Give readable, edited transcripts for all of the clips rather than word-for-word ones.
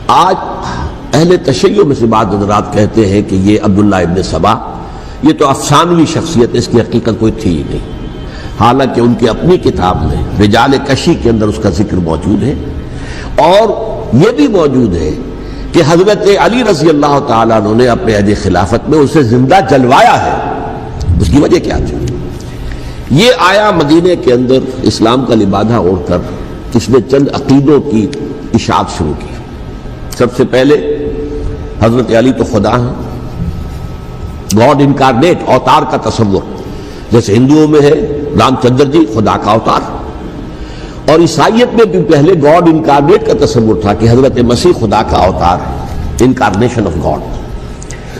آج اہل تشیع میں سے بعض حضرات کہتے ہیں کہ یہ عبداللہ ابن سبا یہ تو افسانوی شخصیت ہے، اس کی حقیقت کوئی تھی ہی نہیں، حالانکہ ان کی اپنی کتاب میں رجال کشی کے اندر اس کا ذکر موجود ہے، اور یہ بھی موجود ہے کہ حضرت علی رضی اللہ تعالیٰ عنہ نے اپنے عہد خلافت میں اسے زندہ جلوایا ہے۔ اس کی وجہ کیا تھی؟ یہ آیا مدینے کے اندر اسلام کا لبادہ اوڑھ کر، اس نے چند عقیدوں کی اشاعت شروع کی۔ سب سے پہلے حضرت علی تو خدا ہیں، گاڈ انکارنیٹ، اوتار کا تصور، جیسے ہندوؤں میں ہے رام چندر جی خدا کا اوتار، اور عیسائیت میں بھی پہلے گاڈ انکارنیٹ کا تصور تھا کہ حضرت مسیح خدا کا اوتار ہے، انکارنیشن آف گاڈ۔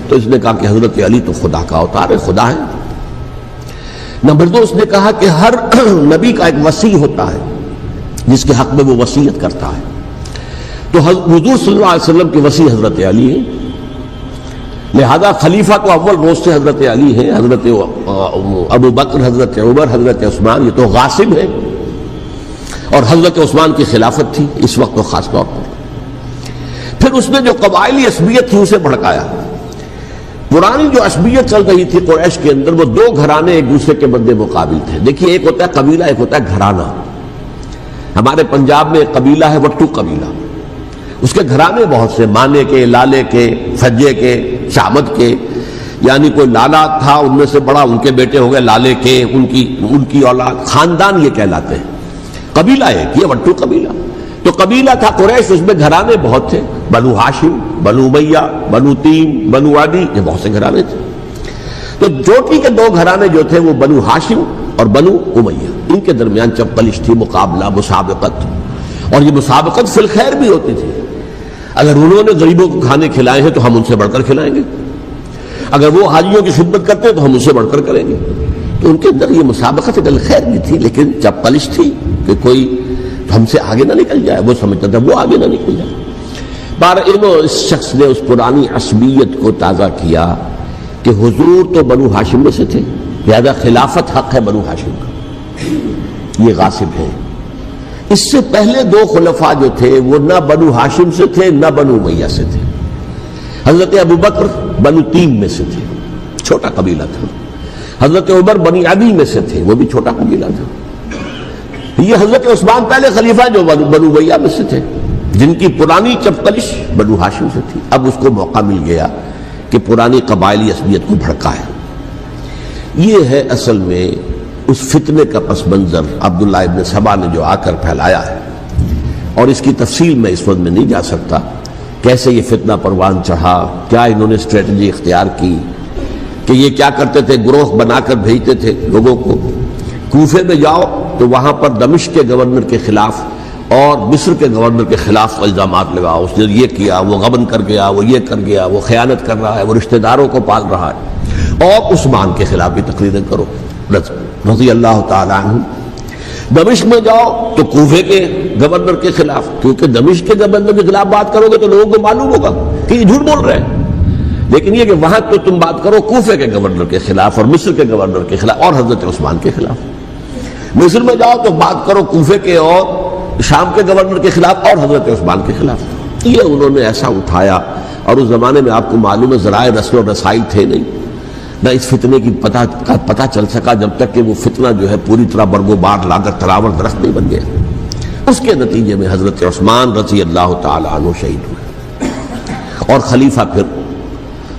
تو اس نے کہا کہ حضرت علی تو خدا کا اوتار ہے، خدا ہے۔ نمبر دو، اس نے کہا کہ ہر نبی کا ایک وصی ہوتا ہے جس کے حق میں وہ وصیت کرتا ہے، تو حضور صلی اللہ علیہ وسلم کے وصی حضرت علی ہیں، لہذا خلیفہ تو اول روز سے حضرت علی ہے، حضرت ابو بکر، حضرت عمر، حضرت عثمان یہ تو غاصب ہے، اور حضرت عثمان کی خلافت تھی اس وقت تو خاص طور پر۔ پھر اس نے جو قبائلی عصبیت تھی اسے بھڑکایا۔ پرانی جو عصبیت چل رہی تھی قریش کے اندر، وہ دو گھرانے ایک دوسرے کے مد مقابل تھے۔ دیکھیے، ایک ہوتا ہے قبیلہ، ایک ہوتا ہے گھرانہ۔ ہمارے پنجاب میں ایک قبیلہ ہے وٹو قبیلہ، اس کے گھرانے بہت سے، مانے کے، لالے کے، سجے کے، شامت کے، یعنی کوئی لالا تھا ان میں سے بڑا، ان کے بیٹے ہو گئے لالے کے، ان کی اولاد، خاندان یہ کہلاتے ہیں۔ قبیلہ ایک، یہ وٹو قبیلہ۔ تو قبیلہ تھا قریش، اس میں گھرانے بہت تھے، بنو ہاشم، بنو امیہ، بنو تیم، بنو عدی، یہ بہت سے گھرانے تھے۔ تو چوٹی کے دو گھرانے جو تھے وہ بنو ہاشم اور بنو امیہ، ان کے درمیان چپلش تھی، مقابلہ، مسابقت، اور یہ مسابقت فی الخیر بھی ہوتی تھی۔ اگر انہوں نے غریبوں کو کھانے کھلائے ہیں تو ہم ان سے بڑھ کر کھلائیں گے، اگر وہ حاجیوں کی خدمت کرتے ہیں تو ہم ان سے بڑھ کر کریں گے۔ تو ان کے اندر یہ مسابقت فی الخیر بھی تھی، لیکن چپلش تھی کہ کوئی ہم سے آگے نہ نکل جائے، وہ سمجھتا تھا وہ آگے نہ نکل جائے۔ اس شخص نے اس پرانی عصبیت کو تازہ کیا کہ حضور تو بنو ہاشم میں سے تھے، لہذا خلافت حق ہے بنو ہاشم کا، یہ غاصب ہے۔ اس سے پہلے دو خلفاء جو تھے وہ نہ بنو ہاشم سے تھے نہ بنو امیہ سے تھے۔ حضرت ابو بکر بنو تیم میں سے تھے، چھوٹا قبیلہ تھا۔ حضرت عمر بنی عدی میں سے تھے، وہ بھی چھوٹا قبیلہ تھا۔ یہ حضرت عثمان پہلے خلیفہ جو بنو امیہ میں سے تھے، جن کی پرانی چپکلش بنو ہاشم سے تھی۔ اب اس کو موقع مل گیا کہ پرانی قبائلی عصبیت کو بھڑکائے۔ یہ ہے اصل میں اس فتنے کا پس منظر عبداللہ ابن سبا نے جو آ کر پھیلایا ہے، اور اس کی تفصیل میں اس وقت میں نہیں جا سکتا، کیسے یہ فتنہ پروان چڑھا، کیا انہوں نے اسٹریٹجی اختیار کی، کہ یہ کیا کرتے تھے، گروہ بنا کر بھیجتے تھے لوگوں کو۔ کوفے میں جاؤ تو وہاں پر دمشق کے گورنر کے خلاف اور مصر کے گورنر کے خلاف الزامات لگاؤ، اس نے یہ کیا، وہ غبن کر گیا، وہ یہ کر گیا، وہ خیانت کر رہا ہے، وہ رشتہ داروں کو پال رہا ہے، اور عثمان کے خلاف بھی تقریریں کرو رضی اللہ تعالیٰ عنہ۔ دمشق میں جاؤ تو کوفے کے گورنر کے خلاف، کیونکہ دمشق کے گورنر کے خلاف بات کرو گے تو لوگوں کو معلوم ہوگا کہ یہ جھوٹ بول رہے ہیں، لیکن یہ کہ وہاں تو تم بات کرو کوفے کے گورنر کے خلاف اور مصر کے گورنر کے خلاف اور حضرت عثمان کے خلاف۔ مصر میں جاؤ تو بات کرو کوفے کے اور شام کے گورنر کے خلاف اور حضرت عثمان کے خلاف۔ یہ انہوں نے ایسا اٹھایا، اور اس زمانے میں آپ کو معلوم ہے ذرائع رسل و رسائی تھے نہیں، نہ اس فتنے کی پتہ چل سکا جب تک کہ وہ فتنہ جو ہے پوری طرح برگ و بار لا کر تراور درخت نہیں بن گیا۔ اس کے نتیجے میں حضرت عثمان رضی اللہ تعالیٰ عنہ شہید ہوئے، اور خلیفہ پھر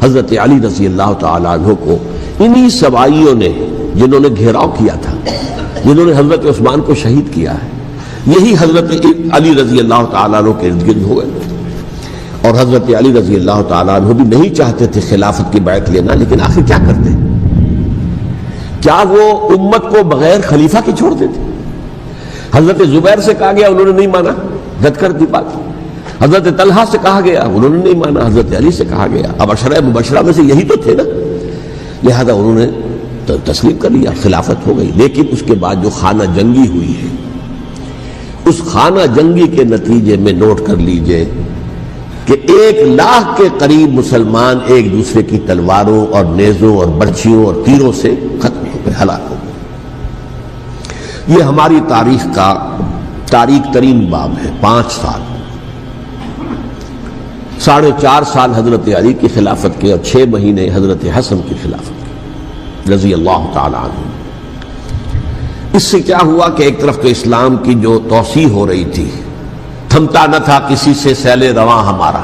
حضرت علی رضی اللہ تعالیٰ عنہ کو انہی سوائیوں نے، جنہوں نے گھیراؤ کیا تھا، جنہوں نے حضرت عثمان کو شہید کیا ہے، یہی حضرت علی رضی اللہ تعالیٰ عنہ کے ارد گرد ہو گئے۔ اور حضرت علی رضی اللہ تعالیٰ عنہ بھی نہیں چاہتے تھے خلافت کی بیعت لینا، لیکن آخر کیا کرتے؟ کیا وہ امت کو بغیر خلیفہ کے چھوڑ دیتے؟ حضرت زبیر سے کہا گیا، انہوں نے نہیں مانا، رد کر دی بات۔ حضرت طلحہ سے کہا گیا، انہوں نے نہیں مانا۔ حضرت علی سے کہا گیا، اب عشرہ مبشرہ میں سے یہی تو تھے نا، لہذا انہوں نے تسلیم کر لیا، خلافت ہو گئی۔ لیکن اس کے بعد جو خانہ جنگی ہوئی ہے، اس خانہ جنگی کے نتیجے میں نوٹ کر لیجئے کہ 1,00,000 کے قریب مسلمان ایک دوسرے کی تلواروں اور نیزوں اور برچھیوں اور تیروں سے ختم ہو گئے، ہلاک ہو گئے۔ یہ ہماری تاریخ کا تاریک ترین باب ہے، 5 سال 4.5 سال حضرت علی کی خلافت کے اور 6 مہینے حضرت حسن کی خلافت کے رضی اللہ تعالی عنہ۔ اس سے کیا ہوا کہ ایک طرف تو اسلام کی جو توسیع ہو رہی تھی، تھمتا نہ تھا کسی سے سیل رواں ہمارا،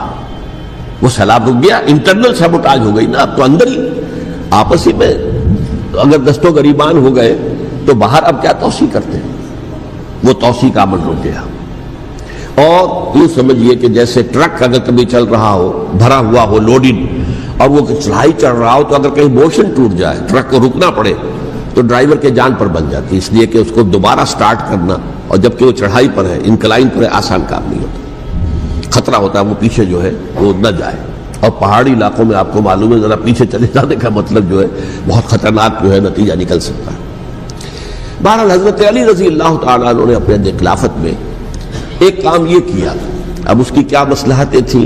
وہ سیلاب رک گیا، انٹرنل سیبوٹاج ہو گئی نا، اب تو اندر ہی آپس ہی میں اگر دست و گریبان ہو گئے تو باہر اب کیا توسیع کرتے ہیں، وہ توسیع کا عمل رک گیا۔ اور یوں سمجھیے کہ جیسے ٹرک اگر کبھی چل رہا ہو، بھرا ہوا ہو، لوڈنگ، اور وہ چڑھائی چڑھ رہا ہو، تو اگر کہیں موشن ٹوٹ جائے، ٹرک کو رکنا پڑے، تو ڈرائیور کے جان پر بن جاتی، اس لیے کہ اس کو دوبارہ سٹارٹ کرنا، اور جبکہ وہ چڑھائی پر ہے، انکلائن پر ہے، آسان کام نہیں ہوتا، خطرہ ہوتا ہے وہ پیچھے جو ہے وہ نہ جائے۔ اور پہاڑی علاقوں میں آپ کو معلوم ہے ذرا پیچھے چلے جانے کا مطلب جو ہے بہت خطرناک جو ہے نتیجہ نکل سکتا ہے۔ بہرحال حضرت علی رضی اللہ تعالیٰ عنہ نے اپنے خلافت میں ایک کام یہ کیا، اب اس کی کیا مصلحتیں تھیں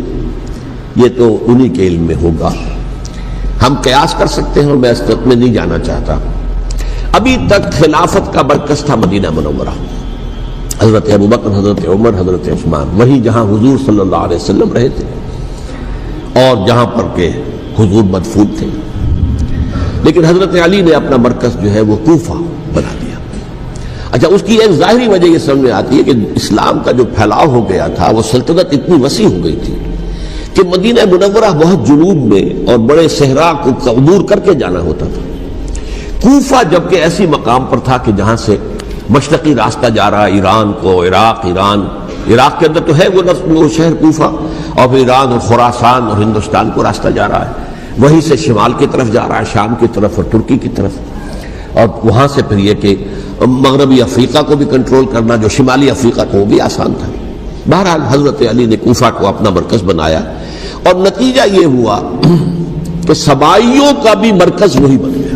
یہ تو انہی کے علم میں ہوگا، ہم قیاس کر سکتے ہیں اور میں اس طرف میں نہیں جانا چاہتا۔ ابھی تک خلافت کا مرکز تھا مدینہ منورہ، حضرت ابوبکر، حضرت عمر، حضرت عثمان، وہی جہاں حضور صلی اللہ علیہ وسلم رہے تھے اور جہاں پر کہ حضور مدفون تھے۔ لیکن حضرت علی نے اپنا مرکز جو ہے وہ کوفہ بنا دیا۔ اچھا، اس کی ایک ظاہری وجہ یہ سمجھ میں آتی ہے کہ اسلام کا جو پھیلاؤ ہو گیا تھا، وہ سلطنت اتنی وسیع ہو گئی تھی کہ مدینہ منورہ بہت جنوب میں اور بڑے صحرا کو عبور کر کے جانا ہوتا تھا۔ کوفہ جبکہ ایسی مقام پر تھا کہ جہاں سے مشرقی راستہ جا رہا ہے ایران کو، عراق کے اندر تو ہے وہ شہر کوفہ، اور پھر ایران اور خراسان اور ہندوستان کو راستہ جا رہا ہے، وہیں سے شمال کی طرف جا رہا ہے، شام کی طرف اور ترکی کی طرف، اور وہاں سے پھر یہ کہ مغربی افریقہ کو بھی کنٹرول کرنا، جو شمالی افریقہ کو، وہ بھی آسان تھا۔ بہرحال حضرت علی نے کوفہ کو اپنا مرکز بنایا، اور نتیجہ یہ ہوا کہ سبائیوں کا بھی مرکز وہی بن گیا،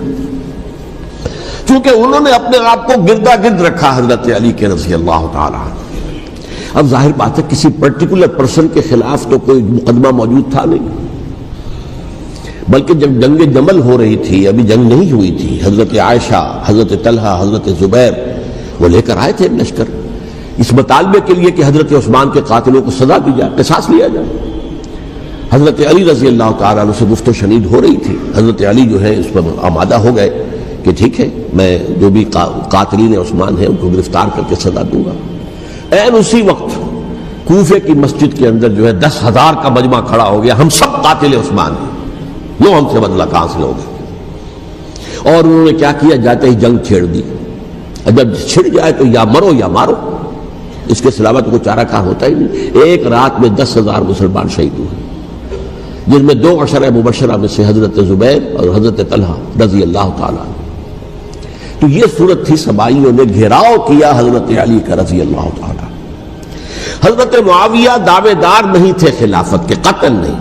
چونکہ انہوں نے اپنے آپ کو گردا گرد رکھا حضرت علی کے رضی اللہ تعالیٰ عنہ۔ اب ظاہر بات ہے کسی پرٹیکولر پرسن کے خلاف تو کوئی مقدمہ موجود تھا نہیں، بلکہ جب جنگ جمل ہو رہی تھی، ابھی جنگ نہیں ہوئی تھی، حضرت عائشہ، حضرت طلحہ، حضرت زبیر وہ لے کر آئے تھے لشکر اس مطالبے کے لیے کہ حضرت عثمان کے قاتلوں کو سزا دی جائے، قصاص لیا جائے۔ حضرت علی رضی اللہ تعالیٰ عنہ سے گفت و شنید ہو رہی تھی، حضرت علی جو ہے اس پر آمادہ ہو گئے کہ ٹھیک ہے، میں جو بھی قاتلین عثمان ہیں ان کو گرفتار کر کے سزا دوں گا۔ این اسی وقت کوفے کی مسجد کے اندر جو ہے 10,000 کا مجمع کھڑا ہو گیا، ہم سب قاتل عثمان ہیں، لو ہم سے بدلہ کہاں سے لوگے؟ اور انہوں نے کیا کیا، جاتے ہی جنگ چھیڑ دی، جب چھڑ جائے تو یا مرو یا مارو، اس کے سلاوہ تو کوئی چارہ کار ہوتا ہی نہیں۔ ایک رات میں 10,000 مسلمان شہید ہوئے، جن میں 2 عشرہ مبشرہ میں سے حضرت زبیر اور حضرت طلحہ رضی اللہ تعالیٰ۔ تو یہ صورت تھی، سبائیوں نے گھیراؤ کیا حضرت علی کا رضی اللہ تعالیٰ۔ حضرت معاویہ دعوے دار نہیں تھے خلافت کے، قطعاً نہیں،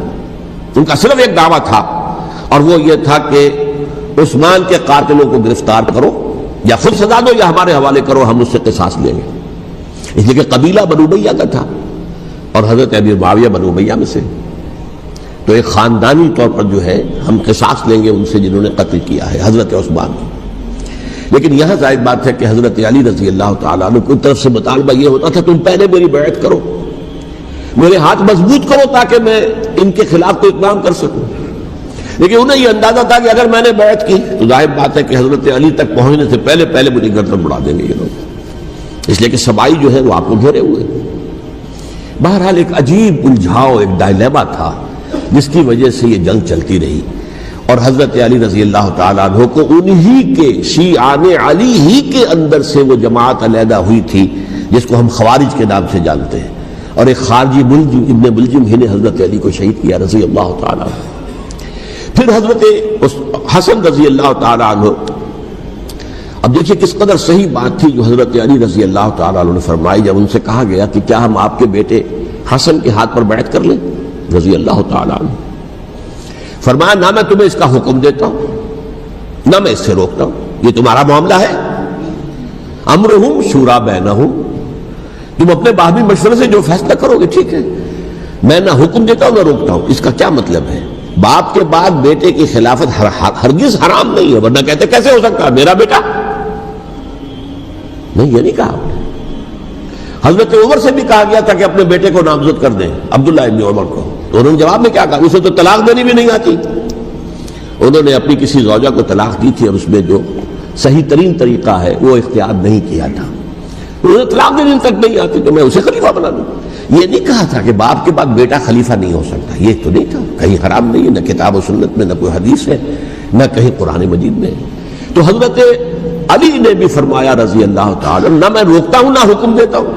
ان کا صرف ایک دعویٰ تھا، اور وہ یہ تھا کہ عثمان کے قاتلوں کو گرفتار کرو، یا خود سزا دو یا ہمارے حوالے کرو، ہم اس سے قصاص لیں گے۔ اس لیے کہ قبیلہ بنو امیہ کا تھا، اور حضرت ابی معاویہ بنو امیہ میں سے، تو ایک خاندانی طور پر جو ہے ہم قصاص لیں گے ان سے جنہوں نے قتل کیا ہے حضرت عثمان کو۔ لیکن یہاں ظاہر بات ہے کہ حضرت علی رضی اللہ تعالیٰ عنہ کی طرف سے مطالبہ یہ ہوتا تھا تم پہلے میری بیعت کرو، میرے ہاتھ مضبوط کرو تاکہ میں ان کے خلاف کوئی اقدام کر سکوں۔ لیکن انہیں یہ اندازہ تھا کہ اگر میں نے بیعت کی تو ظاہر بات ہے کہ حضرت علی تک پہنچنے سے پہلے مجھے گردن اڑا دیں گے یہ لوگ، اس لیے کہ سبائی جو ہے وہ آپ کو گھیرے ہوئے۔ بہرحال ایک عجیب الجھاؤ، ایک ڈائلیما تھا جس کی وجہ سے یہ جنگ چلتی رہی، اور حضرت علی رضی اللہ تعالیٰ عنہ کو انہی کے شیعان علی ہی کے اندر سے وہ جماعت علیحدہ ہوئی تھی جس کو ہم خوارج کے نام سے جانتے ہیں، اور ایک خارجی ملجم ابن ملجم ہی نے حضرت علی کو شہید کیا رضی اللہ تعالیٰ عنہ۔ پھر حضرت حسن رضی اللہ تعالیٰ عنہ، اب دیکھیے کس قدر صحیح بات تھی جو حضرت علی رضی اللہ تعالیٰ عنہ نے فرمائی جب ان سے کہا گیا کہ کیا ہم آپ کے بیٹے حسن کے ہاتھ پر بیعت کر لیں رضی اللہ تعالیٰ عنہ؟ فرمایا نہ میں تمہیں اس کا حکم دیتا ہوں نہ میں اس سے روکتا ہوں، یہ تمہارا معاملہ ہے، امرہم شورا بینہم، تم اپنے باہمی مشورے سے جو فیصلہ کرو گے ٹھیک ہے، میں نہ حکم دیتا ہوں نہ روکتا ہوں۔ اس کا کیا مطلب ہے؟ باپ کے بعد بیٹے کی خلافت ہرگز حرام نہیں ہے، ورنہ کہتے کیسے ہو سکتا ہے میرا بیٹا؟ نہیں، یہ نہیں کہا۔ حضرت عمر سے بھی کہا گیا تھا کہ اپنے بیٹے کو نامزد کر دیں، عبداللہ ابن عمر کو، تو انہوں نے جواب میں کیا کہا؟ اسے تو طلاق دینی بھی نہیں آتی. انہوں نے اپنی کسی زوجہ کو طلاق دی تھی اور اس میں جو صحیح ترین طریقہ ہے وہ اختیار نہیں کیا تھا. انہوں نے طلاق دینے تک نہیں آتی تو میں اسے خلیفہ بنا دوں. یہ نہیں کہا تھا کہ باپ کے بعد بیٹا خلیفہ نہیں ہو سکتا، یہ تو نہیں تھا، کہیں حرام نہیں ہے، نہ کتاب و سنت میں، نہ کوئی حدیث ہے، نہ کہیں قرآن مجید میں. تو حضرت علی نے بھی فرمایا رضی اللہ تعالی، نہ میں روکتا ہوں نہ حکم دیتا ہوں،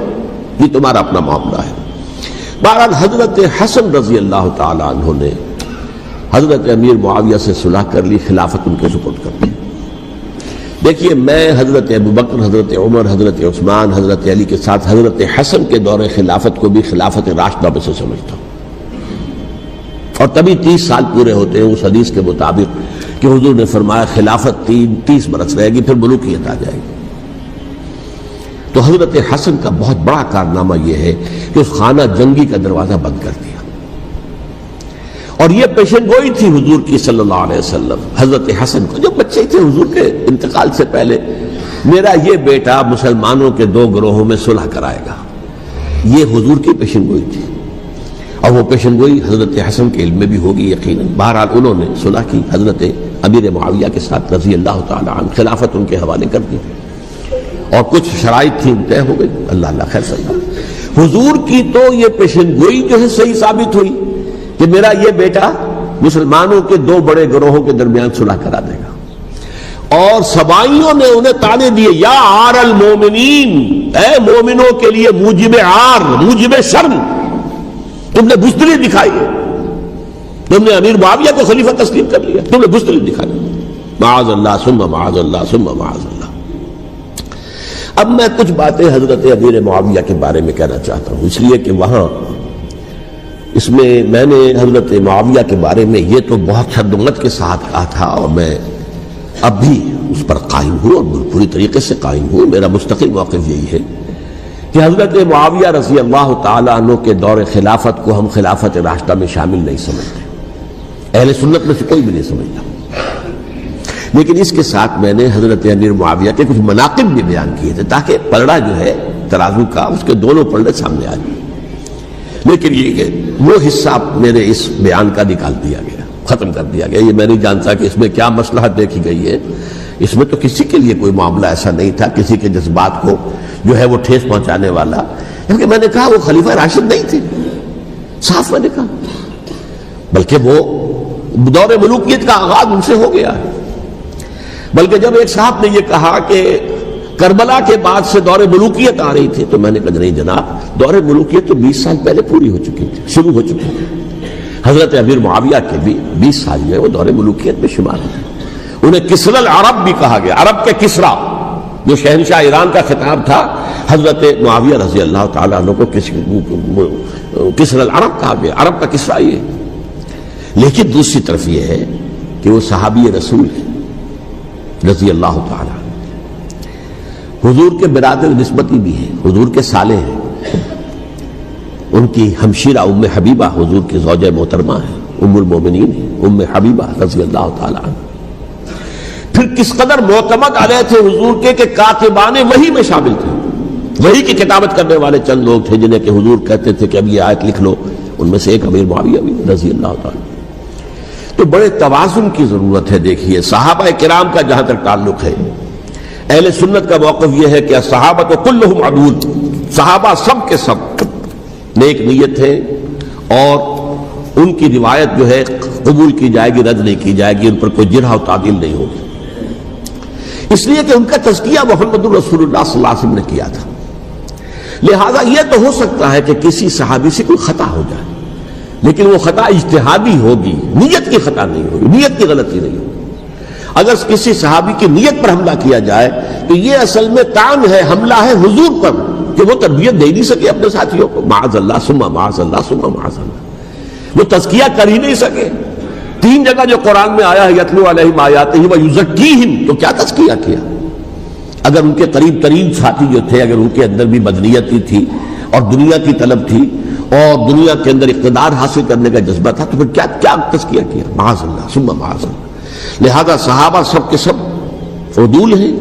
یہ تمہارا اپنا معاملہ ہے. بہرحال حضرت حسن رضی اللہ تعالی عنہ نے حضرت امیر معاویہ سے صلح کر لی، خلافت ان کے سپرد کر دی. دیکھیے میں حضرت ابوبکر، حضرت عمر، حضرت عثمان، حضرت علی کے ساتھ حضرت حسن کے دور خلافت کو بھی خلافت راشدہ میں سے سمجھتا ہوں. اور تبھی 30 سال پورے ہوتے ہیں اس حدیث کے مطابق کہ حضور نے فرمایا خلافت 30 برس رہے گی، پھر ملوکیت آ جائے گی. تو حضرت حسن کا بہت بڑا کارنامہ یہ ہے کہ اس خانہ جنگی کا دروازہ بند کر دیا. اور یہ پیشن گوئی تھی حضور کی صلی اللہ علیہ وسلم حضرت حسن کو، جب بچے تھے حضور کے انتقال سے پہلے، میرا یہ بیٹا مسلمانوں کے 2 گروہوں میں صلح کرائے گا. یہ حضور کی پیشن گوئی تھی، اور وہ پیشن گوئی حضرت حسن کے علم میں بھی ہوگی یقیناً. بہرحال انہوں نے صلح کی حضرت امیر معاویہ کے ساتھ رضی اللہ تعالی عنہ، خلافت ان کے حوالے کر دی، اور کچھ شرائط تھی طے ہو گئی. اللہ خیر صلی اللہ. حضور کی تو یہ پیشن گوئی جو ہے صحیح ثابت ہوئی کہ میرا یہ بیٹا مسلمانوں کے 2 بڑے گروہوں کے درمیان صلح کرا دے گا. اور سبائیوں نے انہیں تانے دیے، یا عار المومنین، اے مومنوں کے لیے موجب عار، موجب شرم، تم نے بزدلی دکھائی ہے، تم نے امیر معاویہ کو خلیفہ تسلیم کر لیا، تم نے بزدلی دکھائی. معاذ اللہ ثم معاذ اللہ ثم معاذ اللہ. اب میں کچھ باتیں حضرت امیر معاویہ کے بارے میں کہنا چاہتا ہوں، اس لیے کہ وہاں اس میں نے حضرت معاویہ کے بارے میں یہ تو بہت شدت کے ساتھ کہا تھا، اور میں اب بھی اس پر قائم ہوں اور پوری طریقے سے قائم ہوں. میرا مستقل موقف یہی ہے کہ حضرت معاویہ رضی اللہ تعالیٰ عنہ کے دور خلافت کو ہم خلافت راشدہ میں شامل نہیں سمجھتے، اہل سنت میں سے کوئی بھی نہیں سمجھتا. لیکن اس کے ساتھ میں نے حضرت امیر معاویہ کے کچھ مناقب بھی بیان کیے تھے تاکہ پلڑا جو ہے ترازو کا، اس کے دونوں پلڑے سامنے آ جائیں. لیکن یہ کہ وہ حصہ میرے اس بیان کا نکال دیا گیا، ختم کر دیا گیا. یہ میں نہیں جانتا کہ اس میں کیا مصلحت دیکھی گئی ہے. اس میں تو کسی کے لیے کوئی معاملہ ایسا نہیں تھا کسی کے جذبات کو جو ہے وہ ٹھیس پہنچانے والا، کیونکہ میں نے کہا وہ خلیفہ راشد نہیں تھے، صاف میں نے کہا، بلکہ وہ دور ملوکیت کا آغاز ان سے ہو گیا ہے. بلکہ جب ایک صاحب نے یہ کہا کہ کربلا کے بعد سے دور ملوکیت آ رہی تھی، تو میں نے کہا نہیں جناب، دور ملوکیت تو 20 سال پہلے پوری ہو چکی تھی، شروع ہو چکی تھی. حضرت امیر معاویہ کے بھی 20 سال جو ہے وہ دور ملوکیت میں شمار ہوتے. انہیں کسرى العرب بھی کہا گیا، عرب کے کسریٰ، جو شہنشاہ ایران کا خطاب تھا، حضرت معاویہ رضی اللہ تعالیٰ عنہ کو کسرى العرب کہا گیا، عرب کا کسریٰ یہ. لیکن دوسری طرف یہ ہے کہ وہ صحابی رسول ہیں رضی اللہ تعالیٰ، حضور کے برادر نسبتی بھی ہیں، حضور کے سالے ہیں. ان کی ہمشیرہ ام حبیبہ حضور کی زوجہ محترمہ ہیں، ام المومنین ہیں، ام حبیبہ رضی اللہ تعالیٰ عنہ. پھر کس قدر معتمد علیہ تھے حضور کے کہ کاتبان وحی میں شامل تھے. وحی کی کتابت کرنے والے چند لوگ تھے جنہیں کہ حضور کہتے تھے کہ اب یہ آیت لکھ لو، ان میں سے ایک امیر معاویہ بھی رضی اللہ تعالیٰ. تو بڑے توازن کی ضرورت ہے. دیکھیے صحابہ کرام کا جہاں تک تعلق ہے، اہل سنت کا موقف یہ ہے کہ صحابہ کلہم عدول، صحابہ سب کے سب نیک نیت ہیں، اور ان کی روایت جو ہے قبول کی جائے گی، رد نہیں کی جائے گی، ان پر کوئی جرح و تعدیل نہیں ہوگی. اس لیے کہ ان کا تزکیہ محمد رسول اللہ صلی اللہ علیہ وسلم نے کیا تھا. لہذا یہ تو ہو سکتا ہے کہ کسی صحابی سے کوئی خطا ہو جائے، لیکن وہ خطا اجتہادی ہوگی، نیت کی خطا نہیں ہوگی، نیت کی غلطی نہیں ہوگی. اگر کسی صحابی کی نیت پر حملہ کیا جائے تو یہ اصل میں طعن ہے، حملہ ہے حضور پر کہ وہ تربیت دے نہیں سکے اپنے ساتھیوں کو. معاذ اللہ ثم معاذ اللہ ثم معاذ اللہ، وہ تزکیہ کر ہی نہیں سکے. 3 جگہ جو قرآن میں آیا ہے یتلو علیہم آیاتہ ویزکیہم، تو کیا تزکیہ کیا؟ اگر ان کے قریب ترین ساتھی جو تھے، اگر ان کے اندر بھی بدنیتی تھی اور دنیا کی طلب تھی اور دنیا کے اندر اقتدار حاصل کرنے کا جذبہ تھا، تو پھر کیا تزکیہ کیا؟ معاذ اللہ ثم معاذ اللہ. لہذا صحابہ سب کے سب عدول ہیں،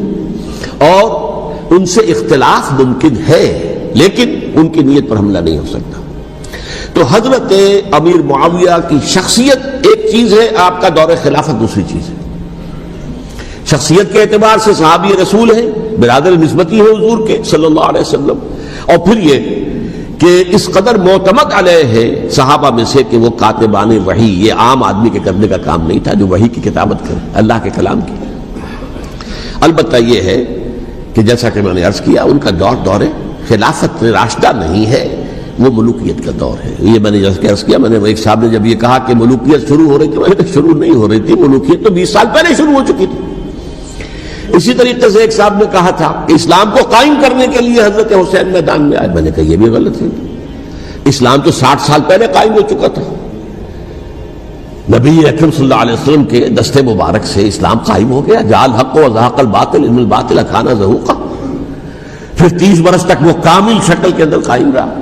اور ان سے اختلاف ممکن ہے، لیکن ان کی نیت پر حملہ نہیں ہو سکتا. تو حضرت امیر معاویہ کی شخصیت ایک چیز ہے، آپ کا دور خلافت دوسری چیز ہے۔ شخصیت کے اعتبار سے صحابی رسول ہیں، برادر نسبتی ہے حضور کے صلی اللہ علیہ وسلم، اور پھر یہ کہ اس قدر معتمد علیہ ہے صحابہ میں سے کہ وہ کاتبان وحی، یہ عام آدمی کے کرنے کا کام نہیں تھا جو وحی کی کتابت کرے، اللہ کے کلام کی۔ البتہ یہ ہے کہ جیسا کہ میں نے عرض کیا، ان کا دور خلافت راشدہ نہیں ہے، وہ ملوکیت کا دور ہے۔ یہ میں نے جیسا عرض کیا، میں نے ایک صاحب نے جب یہ کہا کہ ملوکیت شروع ہو رہی تھی، میں نے کہا شروع نہیں ہو رہی تھی، ملوکیت تو 20 سال پہلے شروع ہو چکی تھی۔ اسی طریقے سے ایک صاحب نے کہا تھا کہ اسلام کو قائم کرنے کے لیے حضرت حسین میدان میں آئے، میں نے کہا یہ بھی غلط ہے، اسلام تو 60 سال پہلے قائم ہو چکا تھا، نبی اکرم صلی اللہ علیہ وسلم کے دست مبارک سے اسلام قائم ہو گیا، جاء الحق وزهق الباطل ان الباطل کان زهوقا، پھر 30 برس تک وہ کامل شکل کے اندر قائم رہا۔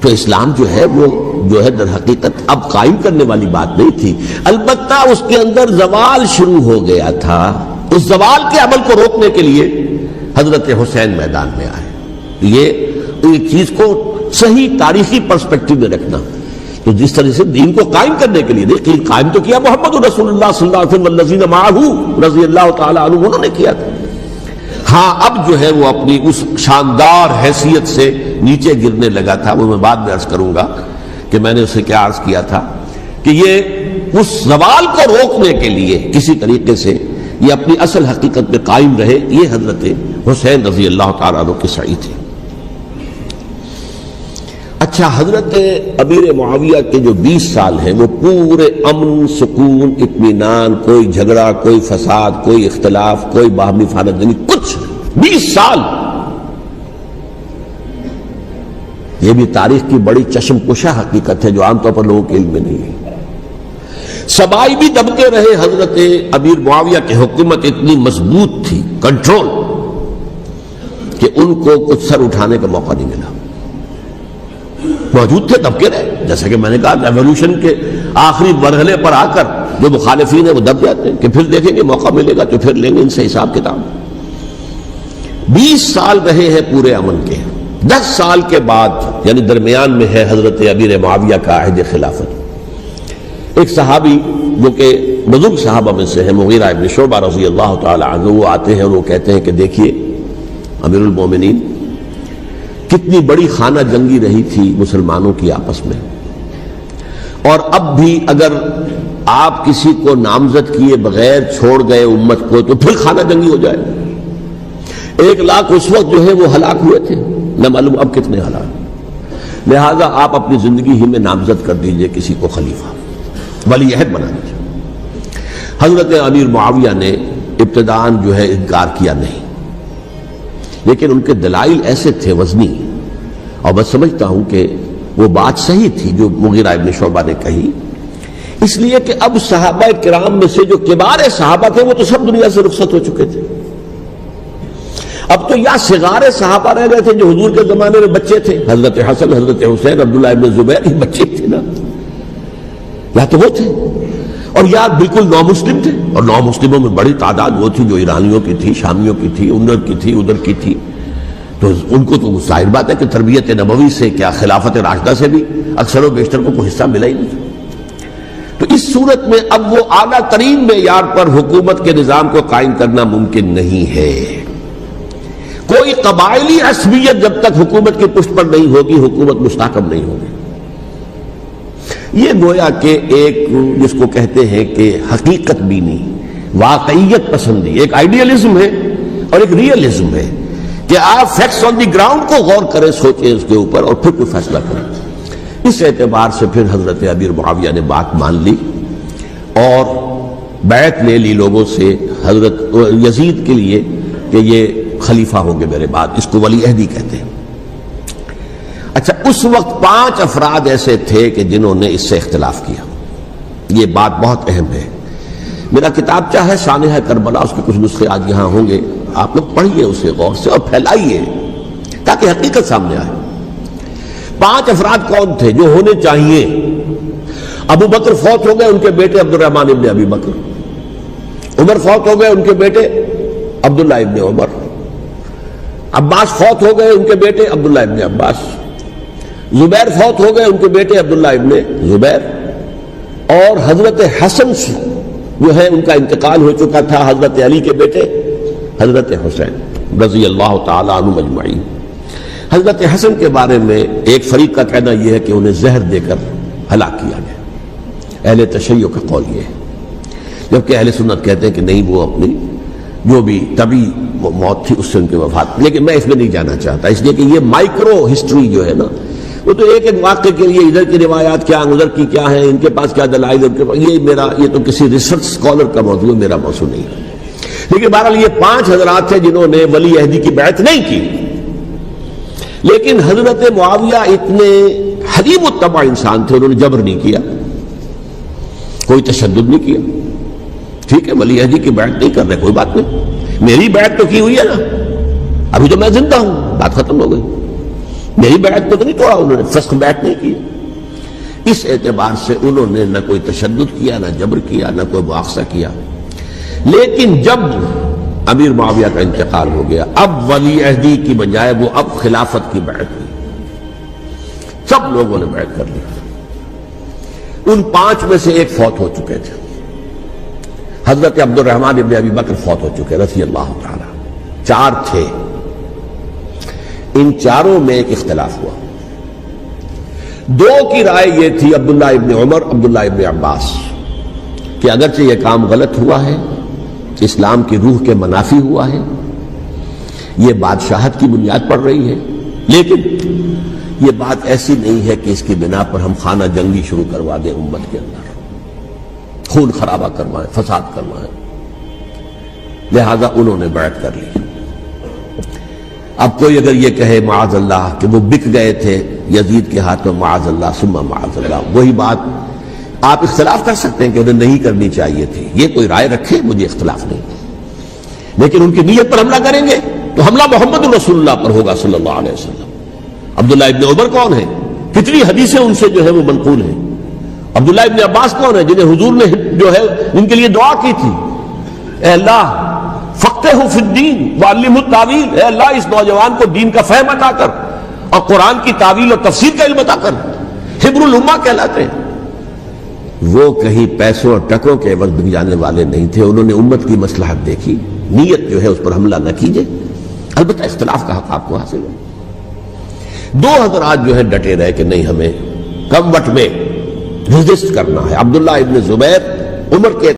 تو اسلام جو ہے وہ در حقیقت اب قائم کرنے والی بات نہیں تھی، البتہ اس کے اندر زوال شروع ہو گیا تھا، اس زوال کے عمل کو روکنے کے لیے حضرت حسین میدان میں آئے۔ یہ ایک چیز کو صحیح تاریخی پرسپیکٹو میں رکھنا، تو جس طرح سے دین کو قائم کرنے کے لیے دیکھیے قائم تو کیا محمد رسول اللہ صلی اللہ علیہ وسلم والذین معہ رضی اللہ تعالی عنہ، انہوں نے کیا تھا۔ ہاں اب جو ہے وہ اپنی اس شاندار حیثیت سے نیچے گرنے لگا تھا، وہ میں بعد میں عرض کروں گا کہ میں نے اسے کیا عرض کیا تھا کہ یہ اس زوال کو روکنے کے لیے کسی طریقے سے یہ اپنی اصل حقیقت میں قائم رہے، یہ حضرت حسین رضی اللہ تعالیٰ عنہ کی سعی تھی۔ اچھا، حضرت امیر معاویہ کے جو 20 سال ہیں وہ پورے امن، سکون، اطمینان، کوئی جھگڑا، کوئی فساد، کوئی اختلاف، کوئی باہمی خاندانی، کچھ 20 سال۔ یہ بھی تاریخ کی بڑی چشم کشا حقیقت ہے جو عام طور پر لوگوں کے علم میں نہیں ہے۔ سبائی بھی دبتے رہے، حضرت امیر معاویہ کی حکومت اتنی مضبوط تھی، کنٹرول، کہ ان کو کچھ سر اٹھانے کا موقع نہیں ملا۔ موجود تھے، دب کے رہے، جیسا کہ میں نے کہا ریولوشن کے آخری مرحلے پر آ کر جو مخالفین ہیں وہ دب جاتے ہیں کہ پھر دیکھیں گے موقع ملے گا تو پھر لیں گے ان سے حساب کتاب۔ 20 سال رہے ہیں پورے امن کے، 10 سال کے بعد یعنی درمیان میں ہے حضرت امیر معاویہ کا عہد خلافت۔ ایک صحابی جو کہ بزرگ صحابہ میں سے ہے، مغیرہ ابن شعبہ رضی اللہ تعالی عنہ، وہ آتے ہیں اور وہ کہتے ہیں کہ دیکھیے امیر المومنین، کتنی بڑی خانہ جنگی رہی تھی مسلمانوں کی آپس میں، اور اب بھی اگر آپ کسی کو نامزد کیے بغیر چھوڑ گئے امت کو تو پھر خانہ جنگی ہو جائے۔ 1 لاکھ اس وقت جو ہے وہ ہلاک ہوئے تھے، نہ معلوم اب کتنے ہلاک، لہذا آپ اپنی زندگی ہی میں نامزد کر دیجئے کسی کو خلیفہ، ولی عہد بنا دیجئے۔ حضرت امیر معاویہ نے ابتداءً جو ہے انکار کیا نہیں، لیکن ان کے دلائل ایسے تھے وزنی، اور میں سمجھتا ہوں کہ وہ بات صحیح تھی جو مغیرہ ابن شعبہ نے کہی، اس لیے کہ اب صحابہ کرام میں سے جو کبار صحابہ تھے وہ تو سب دنیا سے رخصت ہو چکے تھے، اب تو یا صغار صحابہ رہ گئے تھے جو حضور کے زمانے میں بچے تھے، حضرت حسن، حضرت حسین، عبداللہ ابن زبیر، یہ بچے تھے نا، یا تو وہ تھے، اور یا بالکل نو مسلم تھے، اور نو مسلموں میں بڑی تعداد وہ تھی جو ایرانیوں کی تھی، شامیوں کی تھی، ادھر کی تھی، تو ان کو تو ظاہر بات ہے کہ تربیت نبوی سے کیا خلافت راشدہ سے بھی اکثر و بیشتر کو کوئی حصہ ملا ہی نہیں۔ تو اس صورت میں اب وہ اعلیٰ ترین معیار پر حکومت کے نظام کو قائم کرنا ممکن نہیں ہے۔ کوئی قبائلی عصبیت جب تک حکومت کی پشت پر نہیں ہوگی، حکومت مستحکم نہیں ہوگی۔ یہ گویا کہ ایک جس کو کہتے ہیں کہ حقیقت بینی، واقعیت پسندی، ایک آئیڈیالزم ہے اور ایک ریئلزم ہے کہ آپ فیکٹس آن دی گراؤنڈ کو غور کریں، سوچیں اس کے اوپر اور پھر کوئی فیصلہ کریں۔ اس اعتبار سے پھر حضرت امیر معاویہ نے بات مان لی اور بیعت لے لی لوگوں سے حضرت یزید کے لیے کہ یہ خلیفہ ہوں گے میرے بعد، اس کو ولی عہدی کہتے ہیں۔ اچھا، اس وقت 5 افراد ایسے تھے کہ جنہوں نے اس سے اختلاف کیا، یہ بات بہت اہم ہے۔ میرا کتابچہ ہے سانحہ کربلا، اس کے کچھ نسخے آج یہاں ہوں گے، آپ لوگ پڑھیے اسے غور سے اور پھیلائیے تاکہ حقیقت سامنے آئے۔ 5 افراد کون تھے جو ہونے چاہیے؟ ابو بکر فوت ہو گئے، ان کے بیٹے عبد الرحمن ابن ابی بکر، عمر فوت ہو گئے، ان کے بیٹے عبداللہ ابن عمر، عباس فوت ہو گئے، ان کے بیٹے عبداللہ ابن عباس، زبیر فوت ہو گئے، ان کے بیٹے عبداللہ ابن زبیر، اور حضرت حسن سے جو ہے ان کا انتقال ہو چکا تھا، حضرت علی کے بیٹے حضرت حسین رضی اللہ تعالی عنہ اجمعین۔ حضرت حسن کے بارے میں ایک فریق کا کہنا یہ ہے کہ انہیں زہر دے کر ہلاک کیا گیا، اہل تشیع کا قول یہ ہے، جبکہ اہل سنت کہتے ہیں کہ نہیں، وہ اپنی جو بھی طبی موت تھی اس سے ان کی وفات۔ لیکن میں اس میں نہیں جانا چاہتا، اس لیے کہ یہ مائکرو ہسٹری جو ہے نا، وہ تو ایک ایک واقعے کے لیے ادھر کی روایات کیا، ادھر کی کیا ہیں، ان کے پاس کیا دلائل، ان کے پاس یہ تو کسی ریسرچ اسکالر کا موضوع ہے، میرا موضوع نہیں ہے۔ لیکن بہرحال یہ 5 حضرات تھے جنہوں نے ولی عہدی کی بیعت نہیں کی، لیکن حضرت معاویہ اتنے حلیم الطبع انسان تھے، انہوں نے جبر نہیں کیا، کوئی تشدد نہیں کیا۔ ٹھیک ہے، ولی عہدی کی بیعت نہیں کر رہے، کوئی بات نہیں، میری بیعت تو کی ہوئی ہے نا، ابھی تو میں زندہ ہوں، بات ختم ہو گئی، میری بیعت کو تو نہیں توڑا انہوں نے، فسخ بیعت نہیں کی۔ اس اعتبار سے انہوں نے نہ کوئی تشدد کیا، نہ جبر کیا، نہ کوئی مواخذہ کیا۔ لیکن جب امیر معاویہ کا انتقال ہو گیا، اب ولی عہدی کی بجائے وہ اب خلافت کی بیعت ہوئی، سب لوگوں نے بیعت کر لی۔ ان 5 میں سے ایک فوت ہو چکے تھے، حضرت عبد الرحمن ابن ابی بکر فوت ہو چکے رضی اللہ تعالی، 4 تھے، ان 4 میں ایک اختلاف ہوا۔ 2 کی رائے یہ تھی، عبداللہ ابن عمر، عبداللہ ابن عباس، کہ اگرچہ یہ کام غلط ہوا ہے، اسلام کی روح کے منافی ہوا ہے، یہ بادشاہت کی بنیاد پڑ رہی ہے، لیکن یہ بات ایسی نہیں ہے کہ اس کی بنا پر ہم خانہ جنگی شروع کروا دیں، امت کے اندر خون خرابہ کروائیں، فساد کروائیں، لہذا انہوں نے بیعت کر لی۔ اب کوئی اگر یہ کہے معاذ اللہ کہ وہ بک گئے تھے یزید کے ہاتھ میں، معاذ اللہ ثم معاذ اللہ، وہی بات آپ اختلاف کر سکتے ہیں کہ انہیں نہیں کرنی چاہیے تھی، یہ کوئی رائے رکھے، مجھے اختلاف نہیں، لیکن ان کی نیت پر حملہ کریں گے تو حملہ محمد رسول اللہ پر ہوگا صلی اللہ علیہ وسلم۔ عبداللہ ابن عمر کون ہیں؟ کتنی حدیثیں ان سے جو ہے وہ منقول ہیں۔ عبداللہ ابن عباس کون ہیں؟ جنہیں حضور نے جو ہے ان کے لیے دعا کی تھی، اے اللہ فقہہ فی الدین وعلمہ التاویل، اے اللہ اس نوجوان کو دین کا فہم عطا کر اور قرآن کی تعویل اور تفسیر کا علم عطا کر، حبر الامہ کہلاتے ہیں۔ وہ کہیں پیسوں اور ٹکوں کے عوض بک جانے والے نہیں تھے، انہوں نے امت کی مصلحت دیکھی، نیت جو ہے اس پر حملہ نہ کیجئے، البتہ اختلاف کا حق آپ کو حاصل ہے۔ 2 حضرات جو ہے ڈٹے رہے کہ نہیں، ہمیں کم وقت میں ریزسٹ کرنا ہے، عبداللہ ابن زبیر عمر کے